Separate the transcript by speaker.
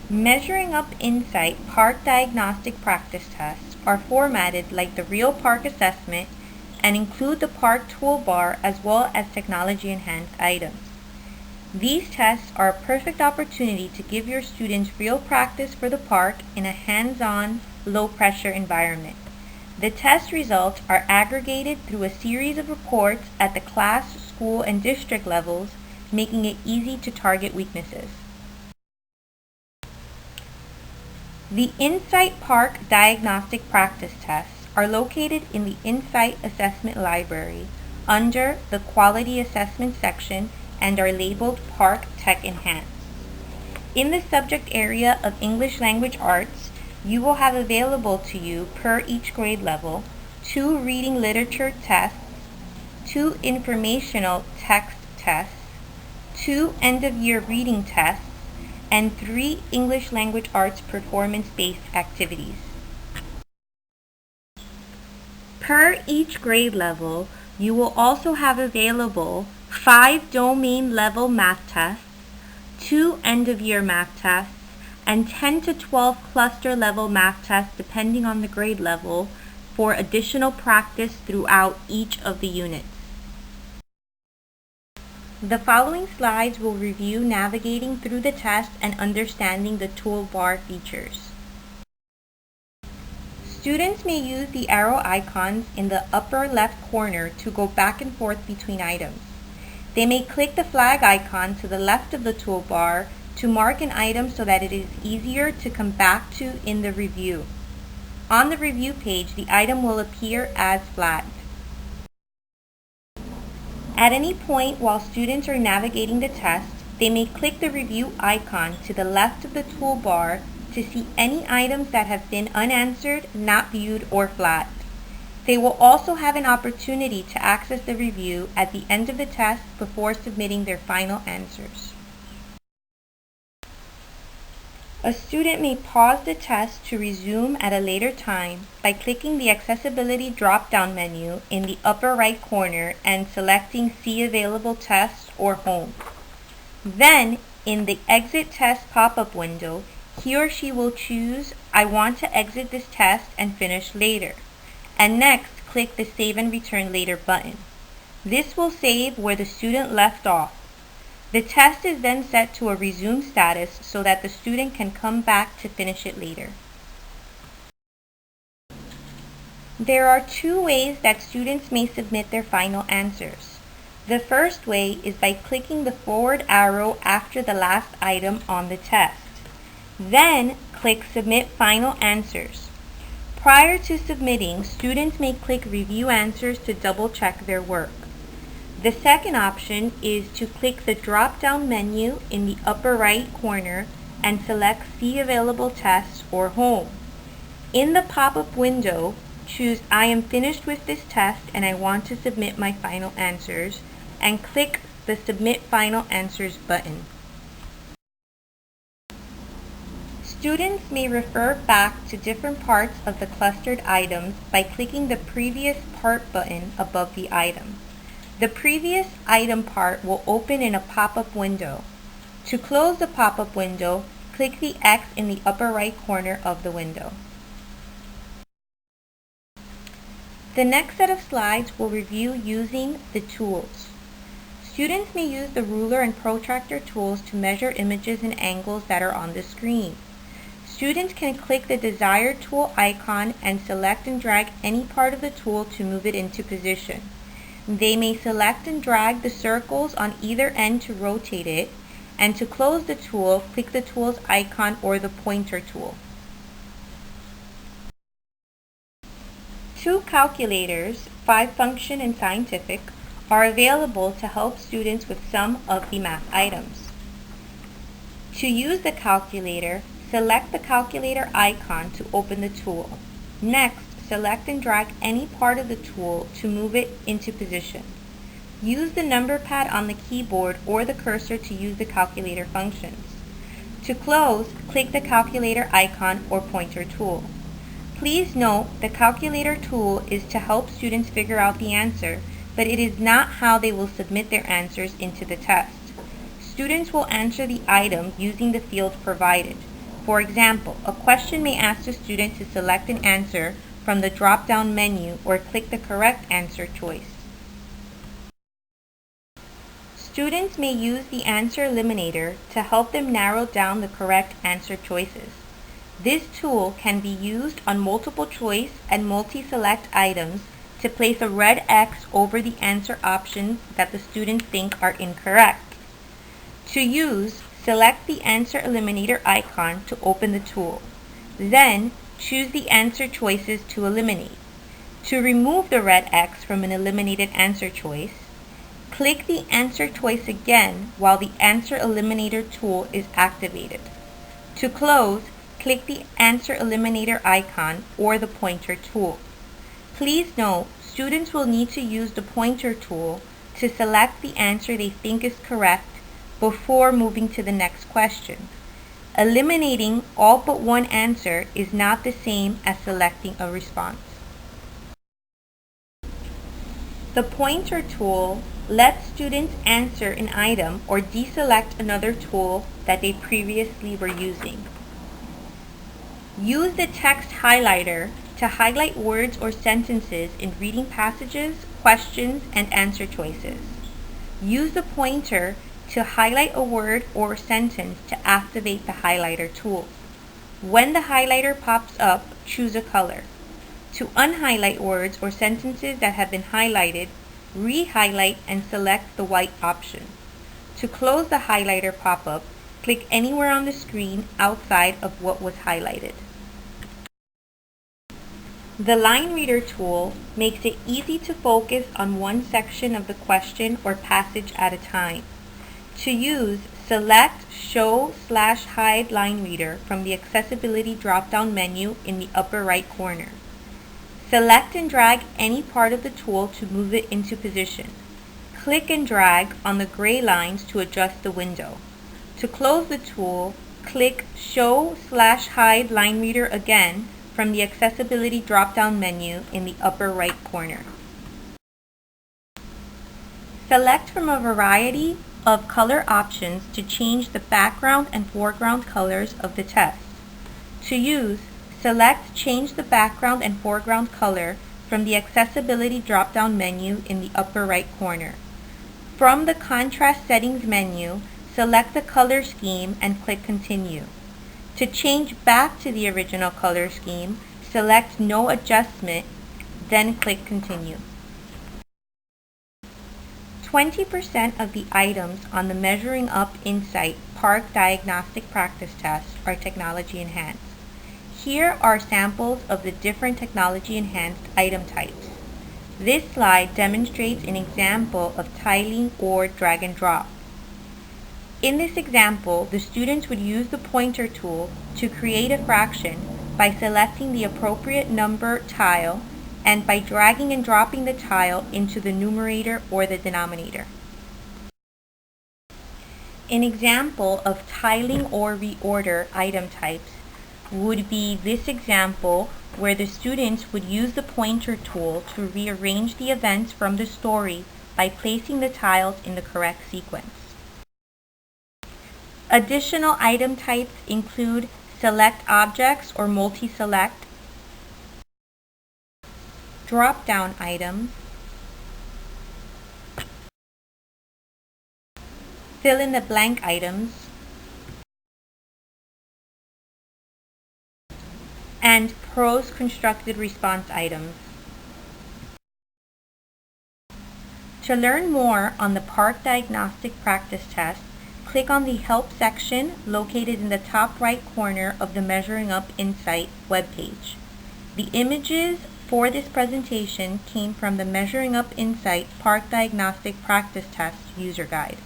Speaker 1: Measuring Up Insight PARCC Diagnostic practice tests are formatted like the real PARCC assessment and include the PARCC toolbar as well as technology-enhanced items. These tests are a perfect opportunity to give your students real practice for the PARCC in a hands-on, low-pressure environment. The test results are aggregated through a series of reports at the class, school, and district levels, making it easy to target weaknesses. The Insight PARCC Diagnostic practice tests are located in the Insight Assessment Library under the Quality Assessment section and are labeled PARCC Tech Enhanced. In the subject area of English Language Arts, you will have available to you per each grade level 2 reading literature tests, 2 informational text tests, 2 end-of-year reading tests, and 3 English Language Arts performance-based activities. Per each grade level, you will also have available 5 domain level math tests, 2 end-of-year math tests, and 10 to 12 cluster level math tests depending on the grade level for additional practice throughout each of the units. The following slides will review navigating through the test and understanding the toolbar features. Students may use the arrow icons in the upper left corner to go back and forth between items. They may click the flag icon to the left of the toolbar to mark an item so that it is easier to come back to in the review. On the review page, the item will appear as flagged. At any point while students are navigating the test, they may click the review icon to the left of the toolbar to see any items that have been unanswered, not viewed, or flagged. They will also have an opportunity to access the review at the end of the test before submitting their final answers. A student may pause the test to resume at a later time by clicking the Accessibility drop-down menu in the upper right corner and selecting See Available Tests or Home. Then, in the Exit Test pop-up window, he or she will choose I want to exit this test and finish later, and next click the Save and Return Later button. This will save where the student left off. The test is then set to a resume status so that the student can come back to finish it later. There are 2 ways that students may submit their final answers. The first way is by clicking the forward arrow after the last item on the test. Then click Submit Final Answers. Prior to submitting, students may click Review Answers to double-check their work. The second option is to click the drop-down menu in the upper right corner and select See Available Tests or Home. In the pop-up window, choose I am finished with this test and I want to submit my final answers, and click the Submit Final Answers button. Students may refer back to different parts of the clustered items by clicking the previous part button above the item. The previous item part will open in a pop-up window. To close the pop-up window, click the X in the upper right corner of the window. The next set of slides will review using the tools. Students may use the ruler and protractor tools to measure images and angles that are on the screen. Students can click the desired tool icon and select and drag any part of the tool to move it into position. They may select and drag the circles on either end to rotate it, and to close the tool, click the tool's icon or the pointer tool. 2 calculators, 5 Function and Scientific, are available to help students with some of the math items. To use the calculator, select the calculator icon to open the tool. Next, select and drag any part of the tool to move it into position. Use the number pad on the keyboard or the cursor to use the calculator functions. To close, click the calculator icon or pointer tool. Please note the calculator tool is to help students figure out the answer, but it is not how they will submit their answers into the test. Students will answer the item using the fields provided. For example, a question may ask the student to select an answer from the drop-down menu or click the correct answer choice. Students may use the answer eliminator to help them narrow down the correct answer choices. This tool can be used on multiple choice and multi-select items to place a red X over the answer options that the students think are incorrect. To use, select the answer eliminator icon to open the tool. Then, choose the answer choices to eliminate. To remove the red X from an eliminated answer choice, click the answer choice again while the answer eliminator tool is activated. To close, click the answer eliminator icon or the pointer tool. Please note, students will need to use the pointer tool to select the answer they think is correct before moving to the next question. Eliminating all but one answer is not the same as selecting a response. The pointer tool lets students answer an item or deselect another tool that they previously were using. Use the text highlighter to highlight words or sentences in reading passages, questions, and answer choices. Use the pointer to highlight a word or sentence to activate the highlighter tool. When the highlighter pops up, choose a color. To unhighlight words or sentences that have been highlighted, re-highlight and select the white option. To close the highlighter pop-up, click anywhere on the screen outside of what was highlighted. The line reader tool makes it easy to focus on one section of the question or passage at a time. To use, select Show/Hide Line Reader from the Accessibility drop-down menu in the upper right corner. Select and drag any part of the tool to move it into position. Click and drag on the gray lines to adjust the window. To close the tool, click Show/Hide Line Reader again from the Accessibility drop-down menu in the upper right corner. Select from a variety of color options to change the background and foreground colors of the test. To use, select Change the background and foreground color from the Accessibility drop-down menu in the upper right corner. From the Contrast Settings menu, select the color scheme and click Continue. To change back to the original color scheme, select No Adjustment, then click Continue. 20% of the items on the Measuring Up Insight PARCC Diagnostic Practice Test are technology enhanced. Here are samples of the different technology enhanced item types. This slide demonstrates an example of tiling or drag and drop. In this example, the students would use the pointer tool to create a fraction by selecting the appropriate number tile and by dragging and dropping the tile into the numerator or the denominator. An example of tiling or reorder item types would be this example where the students would use the pointer tool to rearrange the events from the story by placing the tiles in the correct sequence. Additional item types include select objects or multi-select, drop-down items, fill-in-the-blank items, and prose constructed response items. To learn more on the PARCC Diagnostic Practice Test, click on the Help section located in the top right corner of the Measuring Up Insight webpage. The images for this presentation came from the Measuring Up Insight PARCC Diagnostic Practice Test user guide.